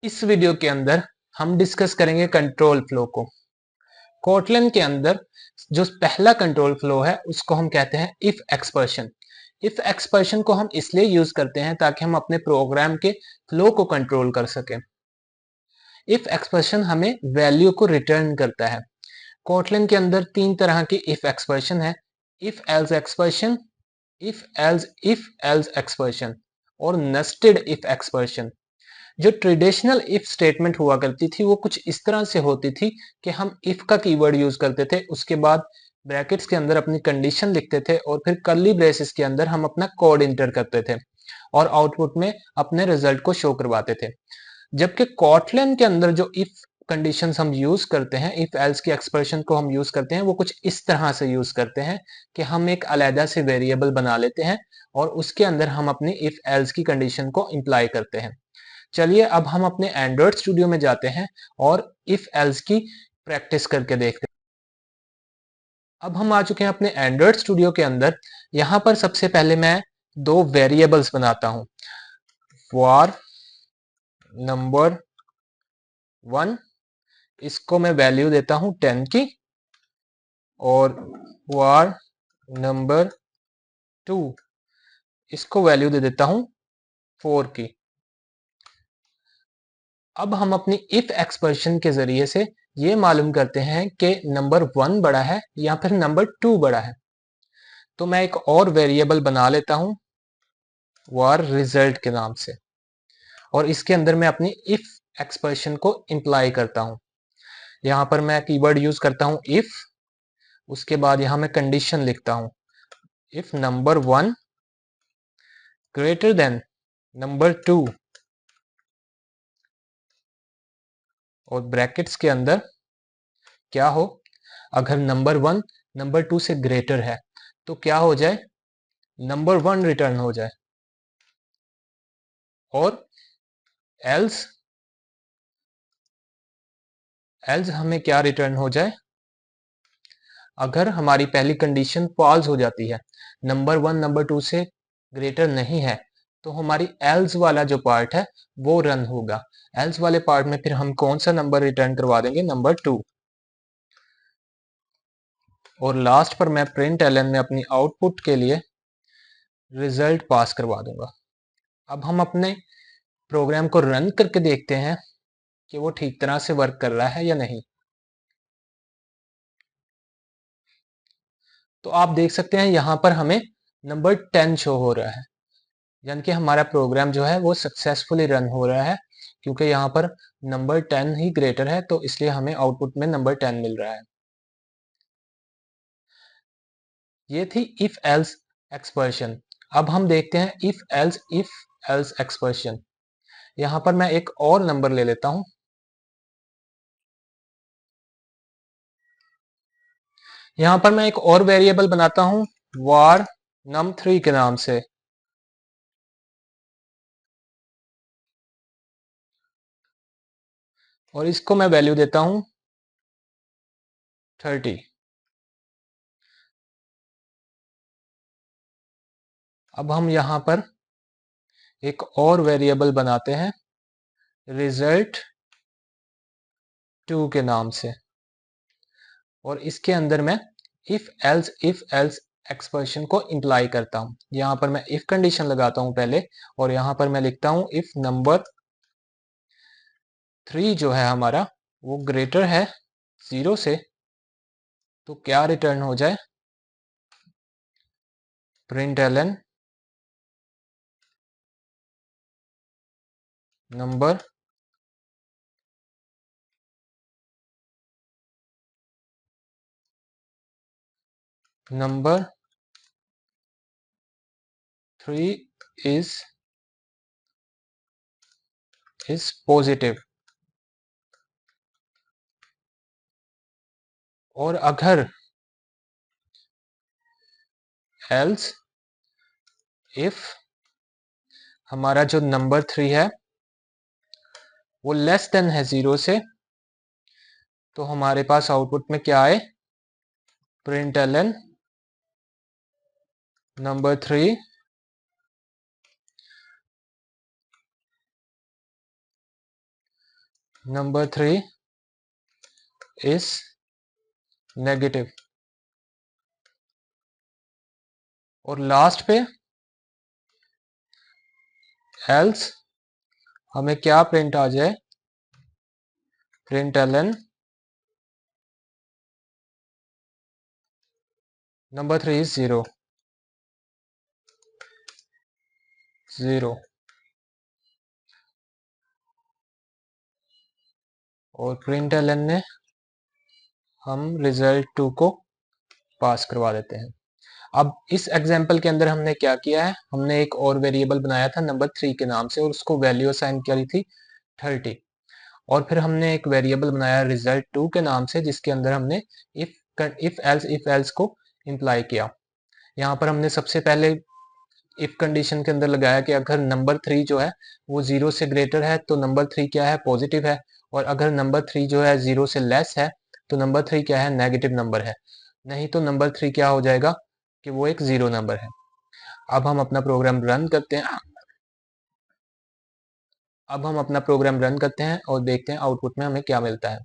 इस वीडियो के अंदर हम डिस्कस करेंगे कंट्रोल फ्लो को। कोटलन के अंदर जो पहला कंट्रोल फ्लो है उसको हम कहते हैं इफ एक्सप्रेशन। इफ एक्सप्रेशन को हम इसलिए यूज करते हैं ताकि हम अपने प्रोग्राम के फ्लो को कंट्रोल कर सकें। इफ एक्सप्रेशन हमें वैल्यू को रिटर्न करता है। कोटलन के अंदर तीन तरह की इफ एक्सप्रेशन है। If else expression, if else expression और नेस्टेड इफ एक्सप्रेशन। जो ट्रेडिशनल इफ स्टेटमेंट हुआ करती थी वो कुछ इस तरह से होती थी कि हम इफ का कीवर्ड यूज करते थे, उसके बाद ब्रैकेट्स के अंदर अपनी कंडीशन लिखते थे और फिर कर्ली ब्रेसेस के अंदर हम अपना कोड इंटर करते थे और आउटपुट में अपने रिजल्ट को शो करवाते थे। जबकि कॉटलन के अंदर जो इफ कंडीशंस हम यूज करते हैं, इफ एल्स की एक्सप्रेशन को हम यूज करते हैं, वो कुछ इस तरह से यूज करते हैं कि हम एक अलहदा से वेरिएबल बना लेते हैं और उसके अंदर हम अपनी इफ एल्स की कंडीशन को इंप्लाई करते हैं। चलिए अब हम अपने एंड्रॉइड स्टूडियो में जाते हैं और इफ एल्स की प्रैक्टिस करके देखते हैं। अब हम आ चुके हैं अपने एंड्रॉइड स्टूडियो के अंदर। यहां पर सबसे पहले मैं दो वेरिएबल्स बनाता हूं, var नंबर 1, इसको मैं वैल्यू देता हूं 10 की, और var नंबर 2, इसको वैल्यू दे देता हूं 4 की। अब हम अपनी इफ एक्सप्रेशन के जरिए से ये मालूम करते हैं कि नंबर 1 बड़ा है या फिर नंबर 2 बड़ा है। तो मैं एक और वेरिएबल बना लेता हूं var रिजल्ट के नाम से, और इसके अंदर मैं अपनी इफ एक्सप्रेशन को इंप्लाई करता हूं। यहां पर मैं कीवर्ड यूज करता हूं इफ, उसके बाद यहां मैं कंडीशन लिखता हूं if number 1 greater than number 2, और ब्रैकेट्स के अंदर क्या हो, अगर नंबर 1 नंबर 2 से ग्रेटर है तो क्या हो जाए, नंबर 1 रिटर्न हो जाए, और एल्स हमें क्या रिटर्न हो जाए, अगर हमारी पहली कंडीशन फॉल्स हो जाती है, नंबर 1 नंबर 2 से ग्रेटर नहीं है, तो हमारी एल्स वाला जो पार्ट है वो रन होगा। एल्स वाले पार्ट में फिर हम कौन सा नंबर रिटर्न करवा देंगे, नंबर 2। और लास्ट पर मैं प्रिंट एलन में अपनी आउटपुट के लिए रिजल्ट पास करवा दूंगा। अब हम अपने प्रोग्राम को रन करके देखते हैं कि वो ठीक तरह से वर्क कर रहा है या नहीं। तो आप देख सकते हैं यहाँ पर हमें नंबर 10 शो हो रहा है, यानी कि हमारा प्रोग्राम जो है वो सक्सेसफुली रन हो रहा है, क्योंकि यहाँ पर नंबर 10 ही ग्रेटर है, तो इसलिए हमें आउटपुट में नंबर 10 मिल रहा है। ये थी इफ एल्स एक्सप्रेशन। अब हम देखते हैं इफ एल्स एक्सप्रेशन। यहाँ पर मैं एक और नंबर ले लेता हूँ। यहाँ पर मैं एक और वेरिएबल बनाता हूँ var num3 के नाम से, और इसको मैं वैल्यू देता हूँ 30। अब हम यहाँ पर एक और वेरिएबल बनाते हैं रिजल्ट 2 के नाम से, और इसके अंदर मैं इफ एल्स एक्सप्रेशन को इंप्लाई करता हूँ। यहाँ पर मैं इफ कंडीशन लगाता हूँ पहले, और यहाँ पर मैं लिखता हूँ इफ नंबर 3 जो है हमारा वो ग्रेटर है 0 से, तो क्या रिटर्न हो जाए, प्रिंट एलन नंबर नंबर 3 इज पॉजिटिव। और अगर एल्स इफ हमारा जो नंबर 3 है वो लेस देन है 0 से, तो हमारे पास आउटपुट में क्या आए, प्रिंट एलन नंबर 3 नंबर 3 इज नेगेटिव। और लास्ट पे एल्स हमें क्या प्रिंट आ जाए, println नंबर 3 इज 0 0। और println ने हम रिजल्ट 2 को पास करवा देते हैं। अब इस एग्जाम्पल के अंदर हमने क्या किया है, हमने एक और वेरिएबल बनाया था नंबर 3 के नाम से और उसको वैल्यू असाइन करी थी 30। और फिर हमने एक वेरिएबल बनाया रिजल्ट 2 के नाम से जिसके अंदर हमने इफ एल्स को इम्प्लाई किया। यहाँ पर हमने सबसे पहले इफ कंडीशन के अंदर लगाया कि अगर नंबर 3 जो है वो 0 से ग्रेटर है तो नंबर 3 क्या है, पॉजिटिव है। और अगर नंबर 3 जो है 0 से लेस है तो नंबर 3 क्या है, नेगेटिव नंबर है। नहीं तो नंबर 3 क्या हो जाएगा कि वो एक 0 नंबर है। अब हम अपना प्रोग्राम रन करते हैं। अब हम अपना प्रोग्राम रन करते हैं और देखते हैं आउटपुट में हमें क्या मिलता है।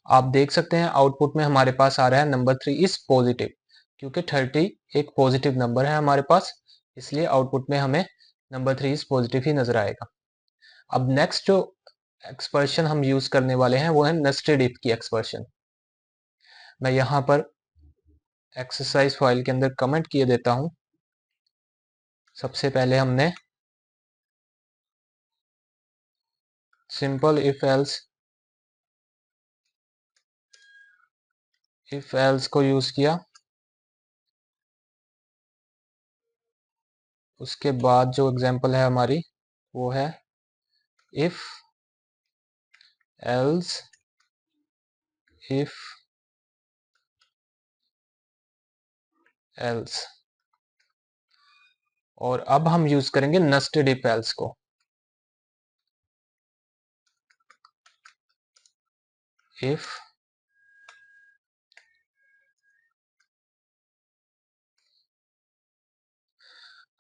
आप देख सकते हैं आउटपुट में हमारे पास आ रहा है नंबर 3 इज पॉजिटिव, क्योंकि 30 एक पॉजिटिव नंबर है हमारे पास, इसलिए आउटपुट में हमें नंबर 3 इज पॉजिटिव ही नजर आएगा। अब नेक्स्ट जो एक्सप्रेशन हम यूज करने वाले हैं वो है नेस्टेड इफ की एक्सप्रेशन। मैं यहाँ पर एक्सरसाइज फाइल के अंदर कमेंट किए देता हूं। सबसे पहले हमने सिंपल इफ एल्स को यूज किया। उसके बाद जो एग्जांपल है हमारी वो है इफ एल्स इफ एल्स। और अब हम यूज करेंगे नेस्टेड इफ एल्स को। इफ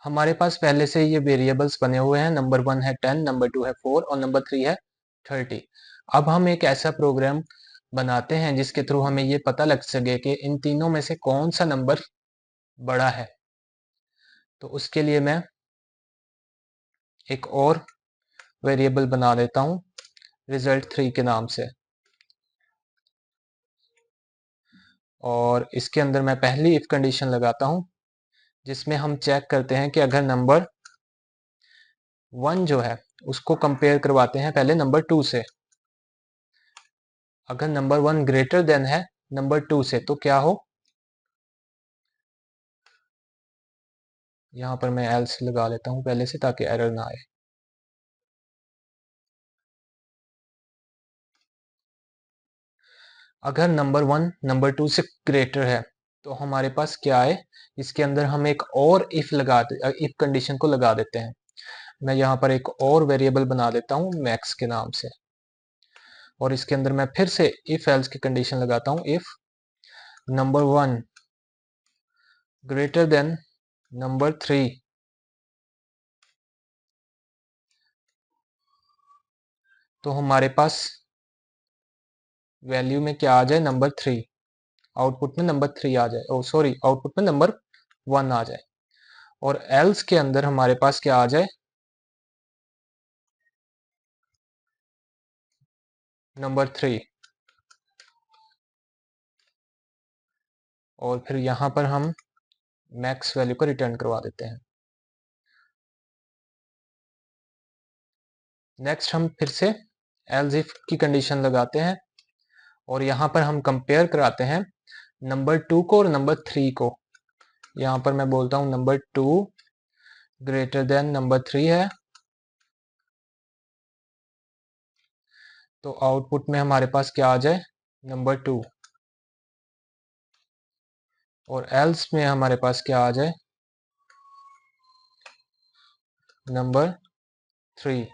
हमारे पास पहले से ये वेरिएबल्स बने हुए हैं, नंबर 1 है 10, नंबर 2 है 4 और नंबर 3 है 30। अब हम एक ऐसा प्रोग्राम बनाते हैं जिसके थ्रू हमें ये पता लग सके कि इन तीनों में से कौन सा नंबर बड़ा है। तो उसके लिए मैं एक और वेरिएबल बना देता हूं रिजल्ट 3 के नाम से। और इसके अंदर मैं पहली इफ कंडीशन लगाता हूं जिसमें हम चेक करते हैं कि अगर नंबर 1 जो है उसको कंपेयर करवाते हैं पहले नंबर 2 से। अगर नंबर 1 ग्रेटर देन है नंबर 2 से तो क्या हो। यहाँ पर मैं एल्स लगा लेता हूँ पहले से ताकि एरर ना आए। अगर नंबर 1 नंबर 2 से ग्रेटर है तो हमारे पास क्या है, इसके अंदर हम एक और इफ कंडीशन को लगा देते हैं। मैं यहाँ पर एक और वेरिएबल बना देता हूँ मैक्स के नाम से। और इसके अंदर मैं फिर से इफ एल्स की कंडीशन लगाता हूँ if number 1 greater than number 3 तो हमारे पास वैल्यू में क्या आ जाए, नंबर 3। आउटपुट में नंबर 3 आ जाए, ओ सॉरी आउटपुट में नंबर 1 आ जाए। और एल्स के अंदर हमारे पास क्या आ जाए, नंबर 3। और फिर यहाँ पर हम मैक्स वैल्यू को रिटर्न करवा देते हैं। नेक्स्ट हम फिर से एल्स इफ की कंडीशन लगाते हैं और यहाँ पर हम कंपेयर कराते हैं नंबर 2 को और नंबर 3 को। यहाँ पर मैं बोलता हूँ नंबर 2 ग्रेटर देन नंबर 3 है तो आउटपुट में हमारे पास क्या आ जाए, नंबर 2। और एल्स में हमारे पास क्या आ जाए, नंबर 3।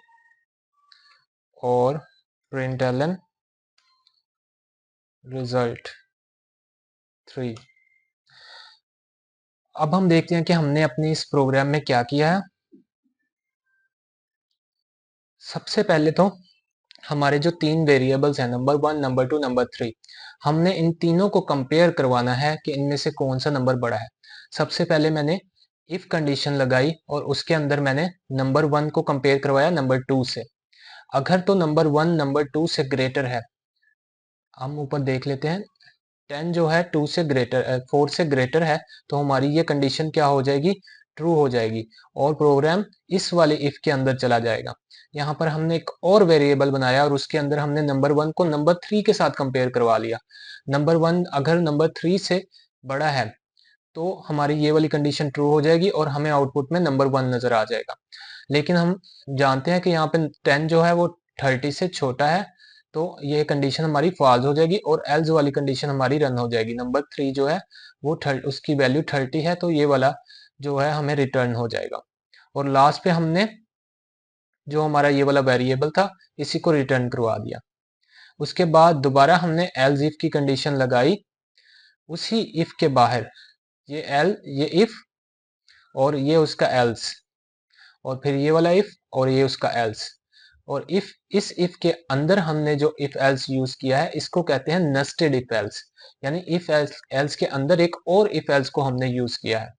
और println रिजल्ट 3। अब हम देखते हैं कि हमने अपनी इस प्रोग्राम में क्या किया है। सबसे पहले तो हमारे जो तीन वेरिएबल्स हैं, नंबर 1, नंबर 2, नंबर 3, हमने इन तीनों को कंपेयर करवाना है कि इनमें से कौन सा नंबर बड़ा है। सबसे पहले मैंने इफ कंडीशन लगाई और उसके अंदर मैंने नंबर 1 को कंपेयर करवाया नंबर 2 से। अगर तो नंबर 1 नंबर 2 से ग्रेटर है, हम ऊपर देख लेते हैं, 10 जो है 2 से ग्रेटर 4 से ग्रेटर है, तो हमारी ये कंडीशन क्या हो जाएगी, ट्रू हो जाएगी और प्रोग्राम इस वाले इफ के अंदर चला जाएगा। यहाँ पर हमने एक और वेरिएबल बनाया और उसके अंदर हमने नंबर 1 को नंबर 3 के साथ कंपेयर करवा लिया। नंबर 1 अगर नंबर 3 से बड़ा है तो हमारी ये वाली कंडीशन ट्रू हो जाएगी और हमें आउटपुट में नंबर 1 नजर आ जाएगा। लेकिन हम जानते हैं कि यहाँ पे 10 जो है वो 30 से छोटा है, तो ये कंडीशन हमारी फॉल्स हो जाएगी और एल्स वाली कंडीशन हमारी रन हो जाएगी। नंबर 3 जो है वो उसकी वैल्यू 30 है, तो ये वाला जो है हमें रिटर्न हो जाएगा। और लास्ट पे हमने जो हमारा ये वाला वेरिएबल था इसी को रिटर्न करवा दिया। उसके बाद दोबारा हमने एल्स इफ की कंडीशन लगाई, उसी इफ के बाहर ये इफ और ये उसका एल्स, और फिर ये वाला इफ और ये उसका एल्स, और इस इफ के अंदर हमने जो इफ एल्स यूज किया है इसको कहते हैं नेस्टेड इफ एल्स, यानी इफ एल्स के अंदर एक और इफ एल्स को हमने यूज किया है।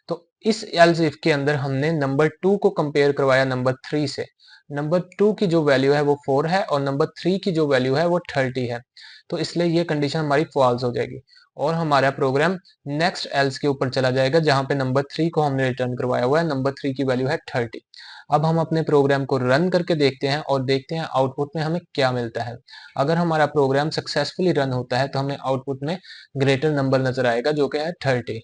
तो इस एल्स इफ के अंदर हमने नंबर 2 को कंपेयर करवाया नंबर 3 से। नंबर 2 की जो वैल्यू है वो 4 है और नंबर 3 की जो वैल्यू है वो 30 है, तो इसलिए ये कंडीशन हमारी फॉल्स हो जाएगी और हमारा प्रोग्राम नेक्स्ट एल्स के ऊपर चला जाएगा जहां पे नंबर 3 को हमने रिटर्न करवाया हुआ है। नंबर 3 की वैल्यू है 30। अब हम अपने प्रोग्राम को रन करके देखते हैं और देखते हैं आउटपुट में हमें क्या मिलता है। अगर हमारा प्रोग्राम सक्सेसफुली रन होता है तो हमें आउटपुट में ग्रेटर नंबर नजर आएगा जो कि है 30।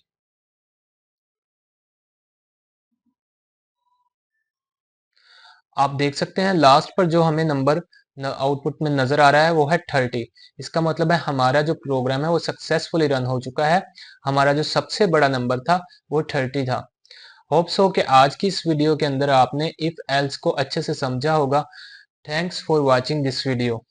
आप देख सकते हैं लास्ट पर जो हमें नंबर आउटपुट में नजर आ रहा है वो है 30। इसका मतलब है हमारा जो प्रोग्राम है वो सक्सेसफुली रन हो चुका है। हमारा जो सबसे बड़ा नंबर था वो 30 था। होप सो कि आज की इस वीडियो के अंदर आपने इफ एल्स को अच्छे से समझा होगा। Thanks for watching this video.